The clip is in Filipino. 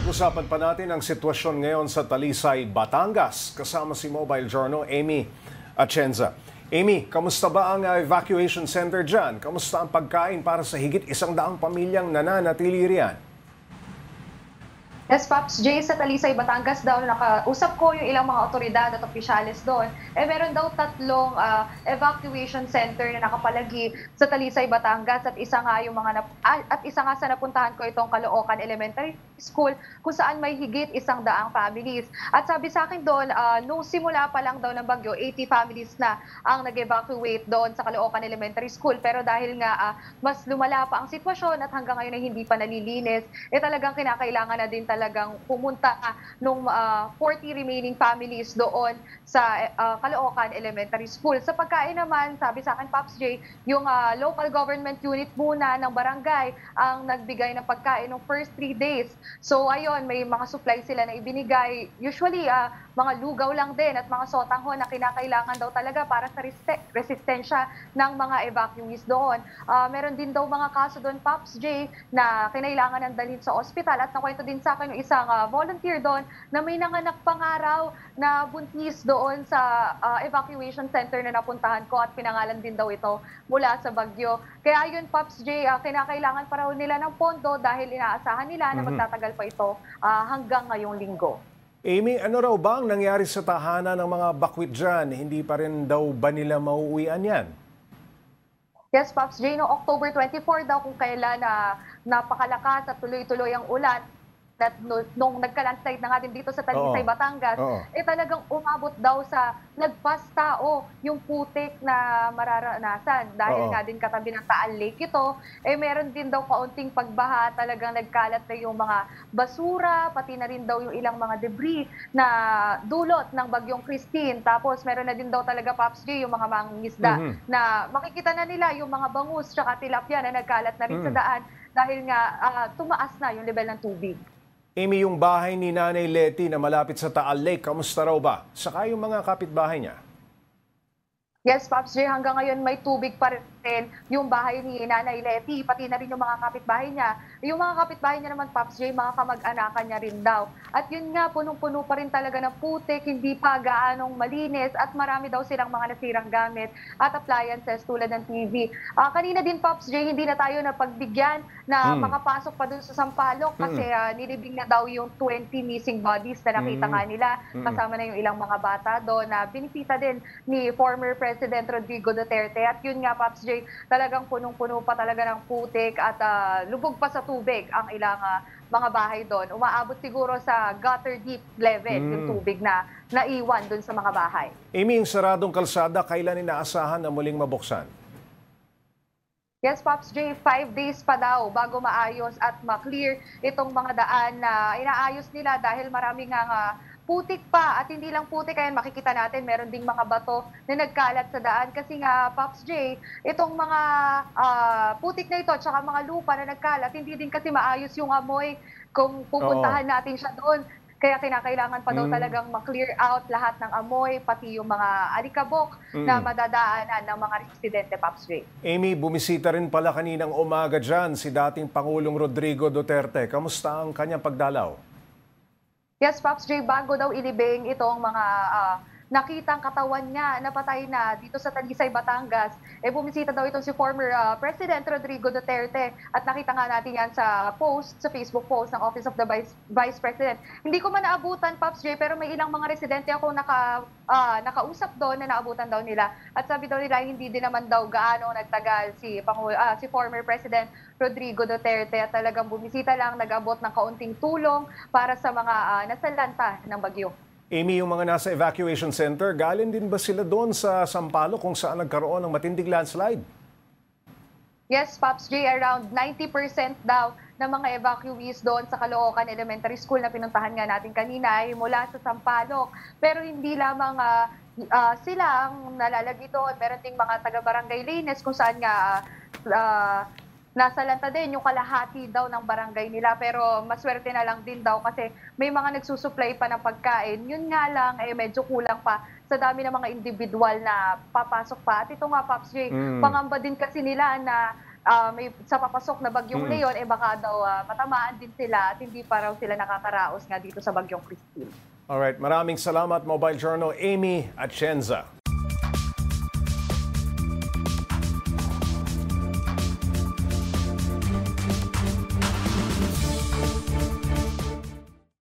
Pag-usapan pa natin ang sitwasyon ngayon sa Talisay, Batangas. Kasama si Mobile Journal, Amy Atienza. Amy, kamusta ba ang evacuation center dyan? Kamusta ang pagkain para sa higit 100 pamilyang nananatili riyan? Yes, Pops Jay, sa Talisay, Batangas daw, nakausap ko yung ilang mga otoridad at opisyalis doon. Meron daw tatlong evacuation center na nakapalagi sa Talisay, Batangas at isa nga sa napuntahan ko itong Caloocan Elementary School kung saan may higit 100 families. At sabi sa akin doon, nung simula pa lang daw ng bagyo, 80 families na ang nag-evacuate doon sa Caloocan Elementary School. Pero dahil nga mas lumala pa ang sitwasyon at hanggang ngayon ay hindi pa nalilinis, talagang kinakailangan na din talagang pumunta nung 40 remaining families doon sa Caloocan Elementary School. Sa pagkain naman, sabi sa akin, Pops J, yung local government unit muna ng barangay ang nagbigay ng pagkain ng first 3 days. So ayun, may mga supply sila na ibinigay. Usually, mga lugaw lang din at mga sotanghon na kinakailangan daw talaga para sa resistensya ng mga evacuees doon. Meron din daw mga kaso doon, Pops J, na kinailangan ng dalhin sa ospital at nakwento din sa akin yung isang volunteer doon na may nanganak pangaraw na buntis doon sa evacuation center na napuntahan ko at pinangalan din daw ito mula sa bagyo. Kaya yun, Pops J, kinakailangan pa raw nila ng pondo dahil inaasahan nila na magtatagal pa ito hanggang ngayong linggo. Amy, ano raw ba ang nangyari sa tahanan ng mga bakwit dyan? Hindi pa rin daw ba nila mauuwian yan? Yes, Pops J, no October 24 daw kung kailan napakalakas at tuloy-tuloy ang ulan. At nung nagka-landslide na nga din dito sa Talisay, Batangas, talagang umabot daw sa nagpas-tao yung putik na mararanasan. Dahil nga din katabi ng Taal Lake ito, meron din daw kaunting pagbaha, talagang nagkalat na yung mga basura, pati na rin daw yung ilang mga debris na dulot ng bagyong Christine. Tapos meron na din daw talaga, Pops J, yung mga mangingisda na makikita na nila yung mga bangus tsaka tilapia na nagkalat na rin sa daan dahil nga tumaas na yung level ng tubig. Amy, yung bahay ni Nanay Leti na malapit sa Taal Lake, kamusta raw ba? Saka yung mga kapitbahay niya? Yes, Pops J, hanggang ngayon may tubig pa rin yung bahay ni Nanay Leti, pati na rin yung mga kapitbahay niya. Yung mga kapitbahay niya naman, Pops J, mga kamag-anakan niya rin daw. At yun nga, punong-puno pa rin talaga ng putik, hindi pa gaanong malinis at marami daw silang mga nasirang gamit at appliances tulad ng TV. Kanina din, Pops J, hindi na tayo napagbigyan na makapasok pa dun sa Sampaloc kasi nilibing na daw yung 20 missing bodies na nakita nga nila. Kasama na yung ilang mga bata doon na binisita din ni former President Rodrigo Duterte. At yun nga, Pops J, talagang punong-puno pa talaga ng putik at lubog pa sa tubig ang ilang mga bahay doon. Umaabot siguro sa gutter deep level yung tubig na naiwan doon sa mga bahay. Amy, yung saradong kalsada, kailan inaasahan na muling mabuksan? Yes, Pops J, 5 days pa daw bago maayos at ma-clear itong mga daan na inaayos nila dahil maraming nga putik pa at hindi lang putik, kaya makikita natin meron ding mga bato na nagkalat sa daan kasi nga, Pops J, itong mga putik na ito at saka mga lupa na nagkalat, hindi din kasi maayos yung amoy kung pupuntahan natin siya doon. Kaya kinakailangan pa daw talagang ma-clear out lahat ng amoy, pati yung mga alikabok na madadaanan ng mga residente, Pops J. Amy, bumisita rin pala kaninang umaga dyan si dating Pangulong Rodrigo Duterte. Kamusta ang kanyang pagdalaw? Yes, Pops J, bago daw ilibing itong mga nakitang katawan niya na patay na dito sa Talisay, Batangas, bumisita daw itong si former President Rodrigo Duterte at nakita nga natin yan sa Facebook post ng Office of the Vice President. Hindi ko man naabutan, Pops J, pero may ilang mga residente ako nakausap doon na naabutan daw nila. At sabi daw nila, hindi din naman daw gaano nagtagal si former President Rodrigo Duterte at talagang bumisita lang, nag-abot ng kaunting tulong para sa mga nasalanta ng bagyo. Amy, yung mga nasa evacuation center, galing din ba sila doon sa Sampaloc kung saan nagkaroon ng matinding landslide? Yes, Pops J, around 90% daw ng mga evacuees doon sa Caloocan Elementary School na pinuntahan nga natin kanina ay mula sa Sampaloc. Pero hindi lamang sila ang nalalagi doon. Meron ding mga taga-barangay Lanes kung saan nga nasalanta din yung kalahati daw ng barangay nila, pero maswerte na lang din daw kasi may mga nagsusupply pa ng pagkain. Yun nga lang, medyo kulang pa sa dami ng mga individual na papasok pa. At ito nga, Pops J, pangamba din kasi nila na may sa papasok na bagyong Leon, baka daw matamaan din sila at hindi pa raw sila nakakaraos nga dito sa bagyong Christine. Alright, maraming salamat Mobile Journal Amy Atienza.